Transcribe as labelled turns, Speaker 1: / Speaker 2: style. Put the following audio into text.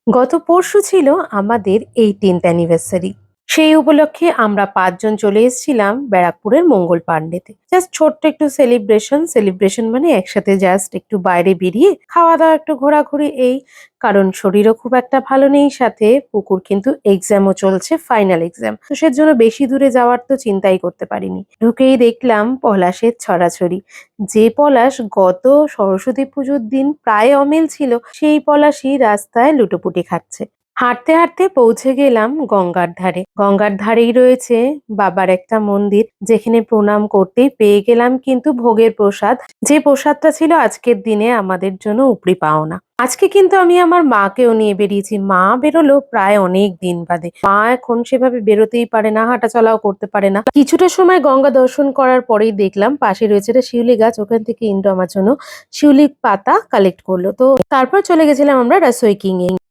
Speaker 1: গত পরশু ছিল আমাদের 18th অ্যানিভার্সারি। সেই উপলক্ষে আমরা ৫ জন চলে এসেছিলাম ব্যারাকপুরের মঙ্গল পাণ্ডেতে। জাস্ট ছোট্ট একটু সেলিব্রেশন মানে একসাথে জাস্ট একটু বাইরে বেরিয়ে খাওয়া-দাওয়া, একটু ঘোরাঘুরি এই। কারণ শরীরও খুব একটা ভালো নেই, সাথে পুকুর কিন্তু এক্সামও চলছে, ফাইনাল এক্সাম। তো সেজন্য বেশি দূরে যাওয়ার তো চিন্তাই করতে পারিনি। ঢুকেই দেখলাম পলাশের ছড়াছড়ি। যে পলাশ গত সরস্বতী পুজোর দিন প্রায় অমিল ছিল, সেই পলাশই রাস্তায় লুটোপুটি খাচ্ছে। হাঁটতে হাঁটতে পৌঁছে গেলাম গঙ্গার ধারে। গঙ্গার ধারেই রয়েছে বাবার একটা মন্দির, যেখানে প্রণাম করতেই পেয়ে গেলাম কিন্তু ভোগের প্রসাদ। যে প্রসাদটা ছিল আজকের দিনে আমাদের জন্য উপরি পাওনা। আজকে কিন্তু আমি আমার মাকেও নিয়ে বেরিয়েছি। মা বেরোলো প্রায় অনেক দিন বাদে। মা এখন সেভাবে বেরোতেই পারে না, হাঁটাচলাও করতে পারে না। কিছুটা সময় গঙ্গা দর্শন করার পরেই দেখলাম পাশে রয়েছে একটা শিউলি গাছ, ওখান থেকে ইন্দ্র আমার জন্য শিউলির পাতা কালেক্ট করলো। তো তারপর চলে গেছিলাম আমরা রাসোই কিং এ।